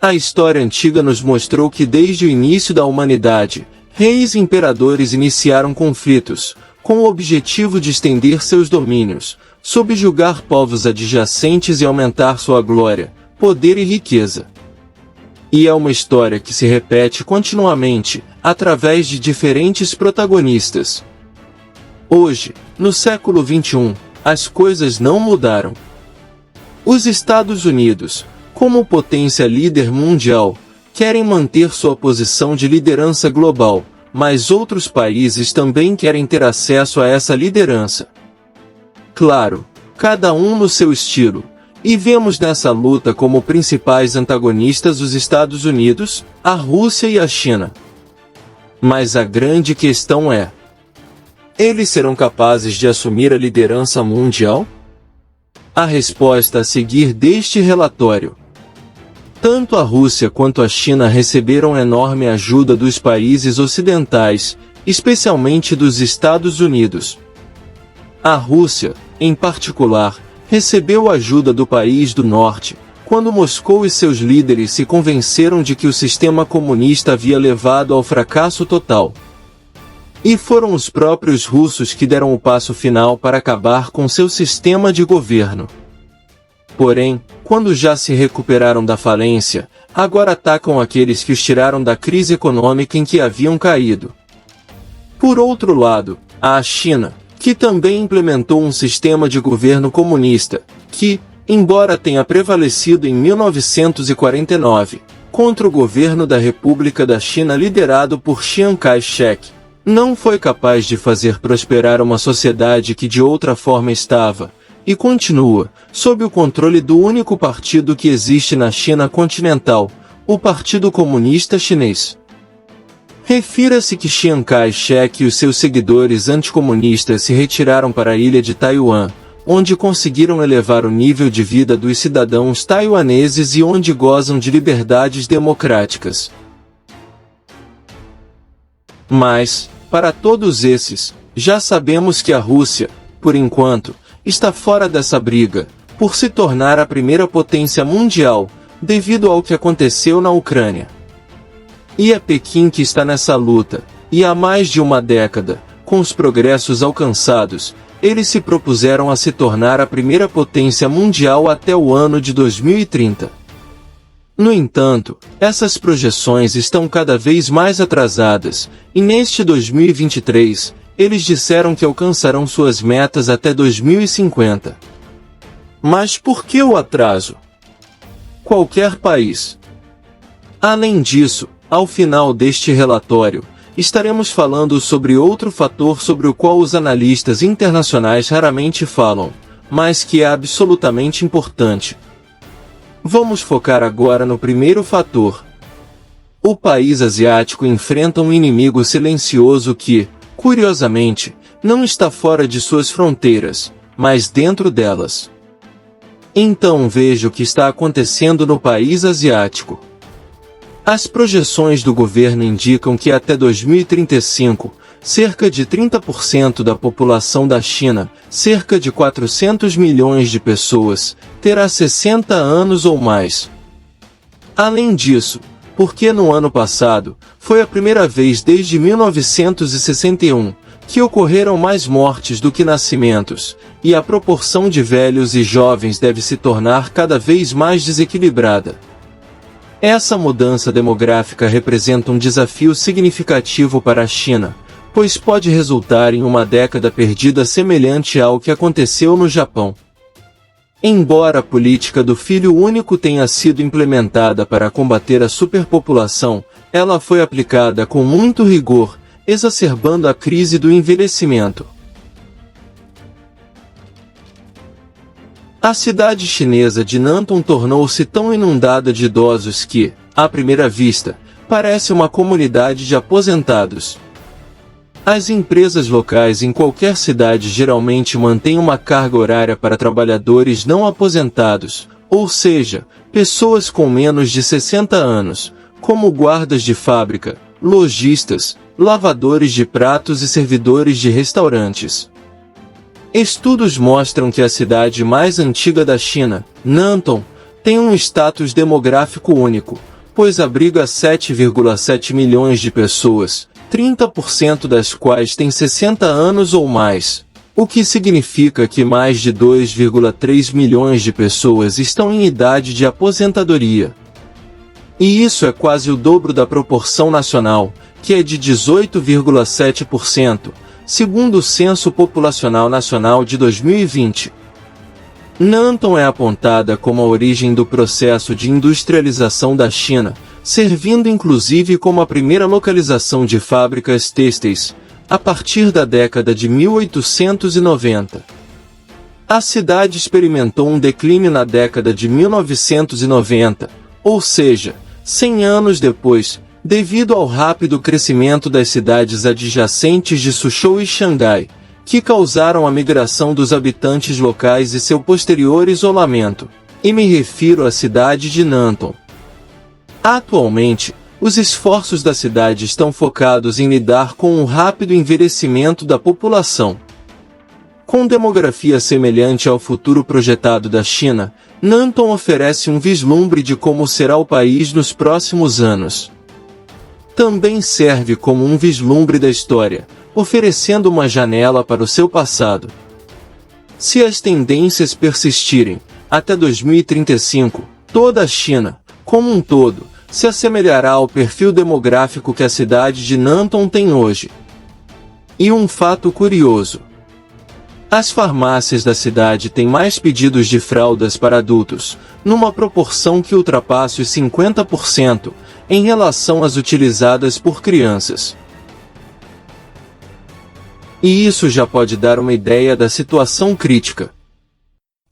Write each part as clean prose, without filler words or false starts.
A história antiga nos mostrou que desde o início da humanidade, reis e imperadores iniciaram conflitos, com o objetivo de estender seus domínios, subjugar povos adjacentes e aumentar sua glória, poder e riqueza. E é uma história que se repete continuamente, através de diferentes protagonistas. Hoje, no século XXI, as coisas não mudaram. Os Estados Unidos, como potência líder mundial, querem manter sua posição de liderança global, mas outros países também querem ter acesso a essa liderança. Claro, cada um no seu estilo, e vemos nessa luta como principais antagonistas os Estados Unidos, a Rússia e a China. Mas a grande questão é: eles serão capazes de assumir a liderança mundial? A resposta a seguir deste relatório. Tanto a Rússia quanto a China receberam enorme ajuda dos países ocidentais, especialmente dos Estados Unidos. A Rússia, em particular, recebeu ajuda do país do norte, quando Moscou e seus líderes se convenceram de que o sistema comunista havia levado ao fracasso total. E foram os próprios russos que deram o passo final para acabar com seu sistema de governo. Porém, quando já se recuperaram da falência, agora atacam aqueles que os tiraram da crise econômica em que haviam caído. Por outro lado, a China, que também implementou um sistema de governo comunista, que, embora tenha prevalecido em 1949, contra o governo da República da China liderado por Chiang Kai-shek, não foi capaz de fazer prosperar uma sociedade que de outra forma estava, e continua, sob o controle do único partido que existe na China continental, o Partido Comunista Chinês. Refira-se que Chiang Kai-shek e os seus seguidores anticomunistas se retiraram para a ilha de Taiwan, onde conseguiram elevar o nível de vida dos cidadãos taiwaneses e onde gozam de liberdades democráticas. Mas, para todos esses, já sabemos que a Rússia, por enquanto, está fora dessa briga, por se tornar a primeira potência mundial, devido ao que aconteceu na Ucrânia. E é Pequim que está nessa luta, e há mais de uma década, com os progressos alcançados, eles se propuseram a se tornar a primeira potência mundial até o ano de 2030. No entanto, essas projeções estão cada vez mais atrasadas, e neste 2023, eles disseram que alcançarão suas metas até 2050. Mas por que o atraso? Qualquer país. Além disso, ao final deste relatório, estaremos falando sobre outro fator sobre o qual os analistas internacionais raramente falam, mas que é absolutamente importante. Vamos focar agora no primeiro fator. O país asiático enfrenta um inimigo silencioso que, curiosamente, não está fora de suas fronteiras, mas dentro delas. Então veja o que está acontecendo no país asiático. As projeções do governo indicam que até 2035, cerca de 30% da população da China, cerca de 400 milhões de pessoas, terá 60 anos ou mais. Além disso, porque no ano passado, foi a primeira vez desde 1961, que ocorreram mais mortes do que nascimentos, e a proporção de velhos e jovens deve se tornar cada vez mais desequilibrada. Essa mudança demográfica representa um desafio significativo para a China, pois pode resultar em uma década perdida semelhante ao que aconteceu no Japão. Embora a política do filho único tenha sido implementada para combater a superpopulação, ela foi aplicada com muito rigor, exacerbando a crise do envelhecimento. A cidade chinesa de Nanton tornou-se tão inundada de idosos que, à primeira vista, parece uma comunidade de aposentados. As empresas locais em qualquer cidade geralmente mantêm uma carga horária para trabalhadores não aposentados, ou seja, pessoas com menos de 60 anos, como guardas de fábrica, lojistas, lavadores de pratos e servidores de restaurantes. Estudos mostram que a cidade mais antiga da China, Nanton, tem um status demográfico único, pois abriga 7,7 milhões de pessoas, 30% das quais têm 60 anos ou mais, o que significa que mais de 2,3 milhões de pessoas estão em idade de aposentadoria. E isso é quase o dobro da proporção nacional, que é de 18,7%, segundo o Censo Populacional Nacional de 2020. Nanton é apontada como a origem do processo de industrialização da China, servindo inclusive como a primeira localização de fábricas têxteis, a partir da década de 1890. A cidade experimentou um declínio na década de 1990, ou seja, 100 anos depois, devido ao rápido crescimento das cidades adjacentes de Suzhou e Xangai, que causaram a migração dos habitantes locais e seu posterior isolamento, e me refiro à cidade de Nanton. Atualmente, os esforços da cidade estão focados em lidar com o rápido envelhecimento da população. Com demografia semelhante ao futuro projetado da China, Nanton oferece um vislumbre de como será o país nos próximos anos. Também serve como um vislumbre da história, oferecendo uma janela para o seu passado. Se as tendências persistirem, até 2035, toda a China, como um todo, se assemelhará ao perfil demográfico que a cidade de Nanton tem hoje. E um fato curioso: as farmácias da cidade têm mais pedidos de fraldas para adultos, numa proporção que ultrapassa os 50%, em relação às utilizadas por crianças. E isso já pode dar uma ideia da situação crítica.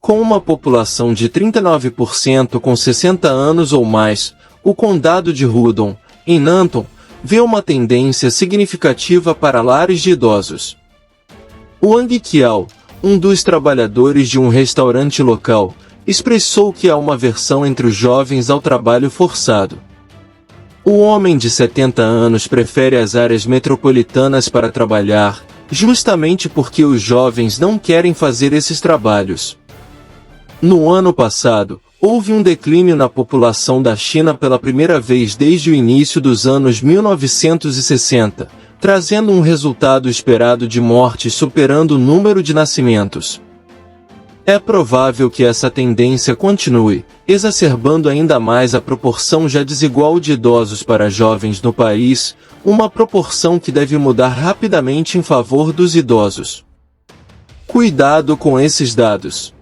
Com uma população de 39% com 60 anos ou mais, o condado de Hudong, em Nanton, vê uma tendência significativa para lares de idosos. Wang Qiao, um dos trabalhadores de um restaurante local, expressou que há uma aversão entre os jovens ao trabalho forçado. O homem de 70 anos prefere as áreas metropolitanas para trabalhar, justamente porque os jovens não querem fazer esses trabalhos. No ano passado, houve um declínio na população da China pela primeira vez desde o início dos anos 1960, trazendo um resultado esperado de mortes superando o número de nascimentos. É provável que essa tendência continue, exacerbando ainda mais a proporção já desigual de idosos para jovens no país, uma proporção que deve mudar rapidamente em favor dos idosos. Cuidado com esses dados.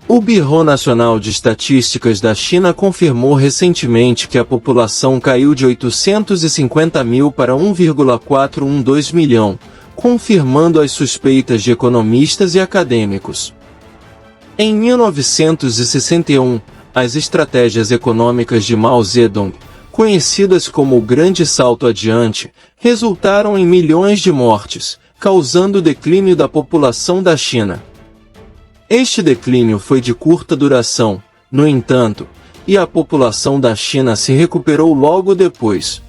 O Bureau Nacional de Estatísticas da China confirmou recentemente que a população caiu de 850 mil para 1,412 milhão, confirmando as suspeitas de economistas e acadêmicos. Em 1961, as estratégias econômicas de Mao Zedong, conhecidas como o Grande Salto Adiante, resultaram em milhões de mortes, causando o declínio da população da China. Este declínio foi de curta duração, no entanto, e a população da China se recuperou logo depois.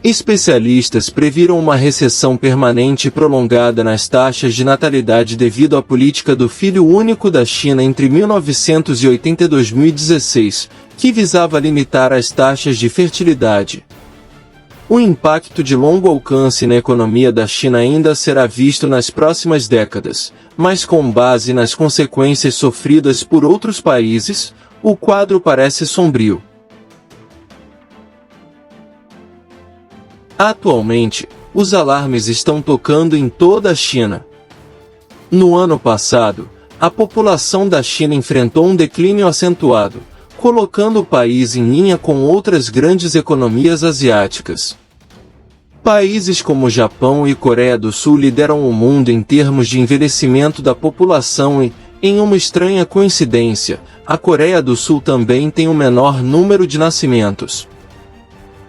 Especialistas previram uma recessão permanente e prolongada nas taxas de natalidade devido à política do filho único da China entre 1980 e 2016, que visava limitar as taxas de fertilidade. O impacto de longo alcance na economia da China ainda será visto nas próximas décadas, mas com base nas consequências sofridas por outros países, o quadro parece sombrio. Atualmente, os alarmes estão tocando em toda a China. No ano passado, a população da China enfrentou um declínio acentuado, colocando o país em linha com outras grandes economias asiáticas. Países como Japão e Coreia do Sul lideram o mundo em termos de envelhecimento da população e, em uma estranha coincidência, a Coreia do Sul também tem o menor número de nascimentos.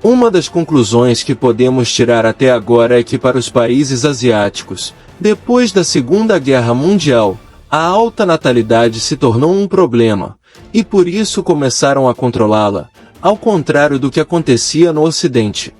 Uma das conclusões que podemos tirar até agora é que para os países asiáticos, depois da Segunda Guerra Mundial, a alta natalidade se tornou um problema, e por isso começaram a controlá-la, ao contrário do que acontecia no Ocidente.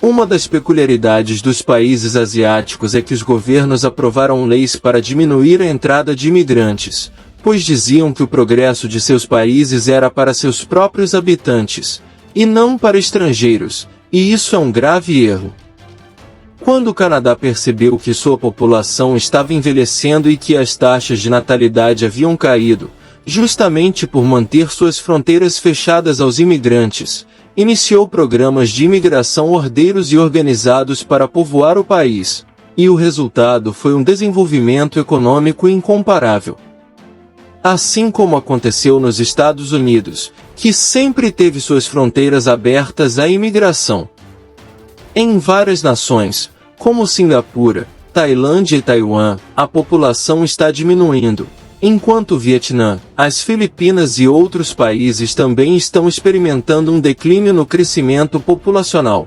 Uma das peculiaridades dos países asiáticos é que os governos aprovaram leis para diminuir a entrada de imigrantes, pois diziam que o progresso de seus países era para seus próprios habitantes, e não para estrangeiros, e isso é um grave erro. Quando o Canadá percebeu que sua população estava envelhecendo e que as taxas de natalidade haviam caído, justamente por manter suas fronteiras fechadas aos imigrantes, iniciou programas de imigração ordeiros e organizados para povoar o país, e o resultado foi um desenvolvimento econômico incomparável. Assim como aconteceu nos Estados Unidos, que sempre teve suas fronteiras abertas à imigração. Em várias nações, como Singapura, Tailândia e Taiwan, a população está diminuindo, enquanto o Vietnã, as Filipinas e outros países também estão experimentando um declínio no crescimento populacional.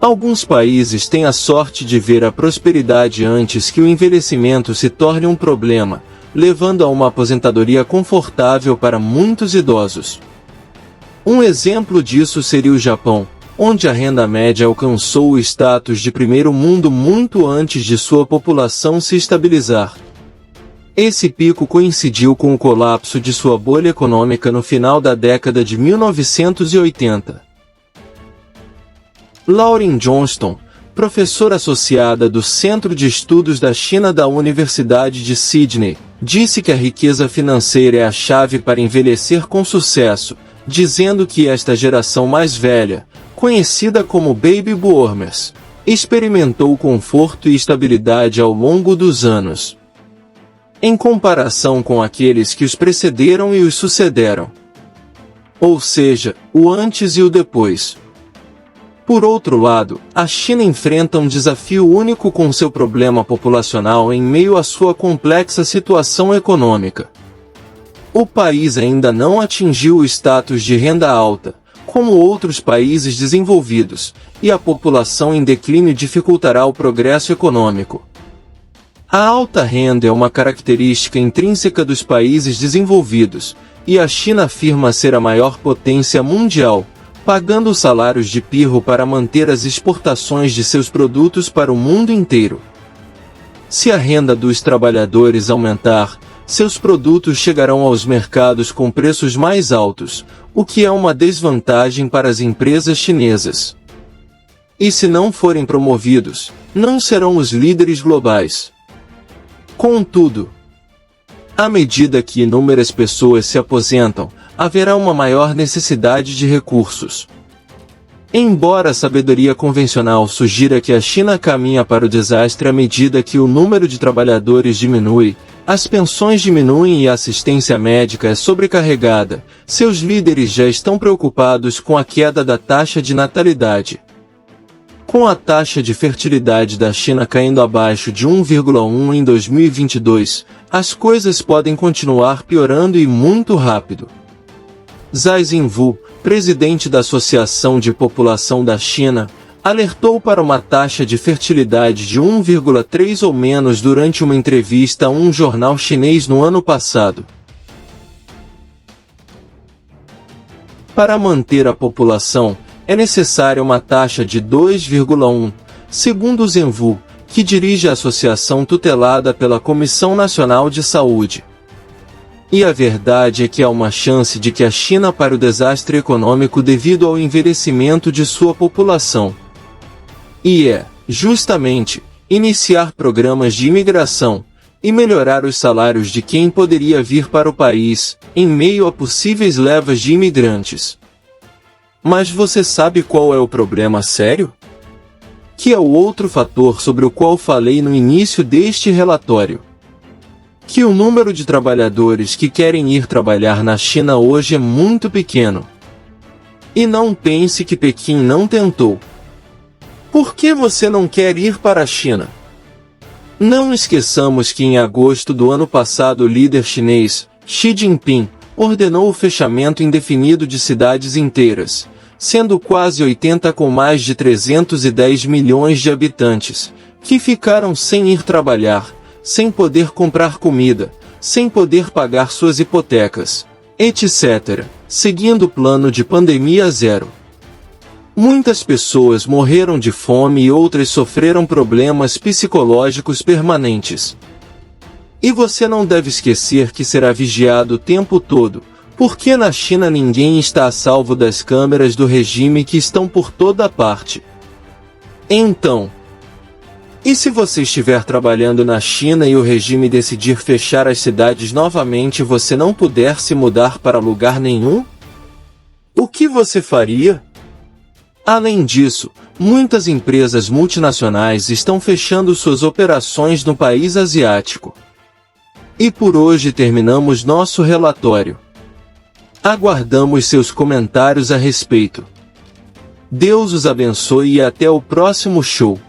Alguns países têm a sorte de ver a prosperidade antes que o envelhecimento se torne um problema, levando a uma aposentadoria confortável para muitos idosos. Um exemplo disso seria o Japão, onde a renda média alcançou o status de primeiro mundo muito antes de sua população se estabilizar. Esse pico coincidiu com o colapso de sua bolha econômica no final da década de 1980. Lauren Johnston, professora associada do Centro de Estudos da China da Universidade de Sydney, disse que a riqueza financeira é a chave para envelhecer com sucesso, dizendo que esta geração mais velha, conhecida como Baby Boomers, experimentou conforto e estabilidade ao longo dos anos, em comparação com aqueles que os precederam e os sucederam. Ou seja, o antes e o depois. Por outro lado, a China enfrenta um desafio único com seu problema populacional em meio à sua complexa situação econômica. O país ainda não atingiu o status de renda alta, como outros países desenvolvidos, e a população em declínio dificultará o progresso econômico. A alta renda é uma característica intrínseca dos países desenvolvidos, e a China afirma ser a maior potência mundial, pagando salários de pirro para manter as exportações de seus produtos para o mundo inteiro. Se a renda dos trabalhadores aumentar, seus produtos chegarão aos mercados com preços mais altos, o que é uma desvantagem para as empresas chinesas. E se não forem promovidos, não serão os líderes globais. Contudo, à medida que inúmeras pessoas se aposentam, haverá uma maior necessidade de recursos. Embora a sabedoria convencional sugira que a China caminha para o desastre à medida que o número de trabalhadores diminui, as pensões diminuem e a assistência médica é sobrecarregada, seus líderes já estão preocupados com a queda da taxa de natalidade. Com a taxa de fertilidade da China caindo abaixo de 1,1 em 2022, as coisas podem continuar piorando e muito rápido. Zhai Zhenwu, presidente da Associação de População da China, alertou para uma taxa de fertilidade de 1,3 ou menos durante uma entrevista a um jornal chinês no ano passado. Para manter a população, é necessária uma taxa de 2,1, segundo Zhenwu, que dirige a associação tutelada pela Comissão Nacional de Saúde. E a verdade é que há uma chance de que a China pare o desastre econômico devido ao envelhecimento de sua população. E é, justamente, iniciar programas de imigração e melhorar os salários de quem poderia vir para o país, em meio a possíveis levas de imigrantes. Mas você sabe qual é o problema sério? Que é o outro fator sobre o qual falei no início deste relatório. Que o número de trabalhadores que querem ir trabalhar na China hoje é muito pequeno. E não pense que Pequim não tentou. Por que você não quer ir para a China? Não esqueçamos que em agosto do ano passado o líder chinês, Xi Jinping, ordenou o fechamento indefinido de cidades inteiras, sendo quase 80 com mais de 310 milhões de habitantes, que ficaram sem ir trabalhar, sem poder comprar comida, sem poder pagar suas hipotecas, etc., seguindo o plano de pandemia zero. Muitas pessoas morreram de fome e outras sofreram problemas psicológicos permanentes. E você não deve esquecer que será vigiado o tempo todo, porque na China ninguém está a salvo das câmeras do regime que estão por toda parte. Então, e se você estiver trabalhando na China e o regime decidir fechar as cidades novamente e você não puder se mudar para lugar nenhum? O que você faria? Além disso, muitas empresas multinacionais estão fechando suas operações no país asiático. E por hoje terminamos nosso relatório. Aguardamos seus comentários a respeito. Deus os abençoe e até o próximo show.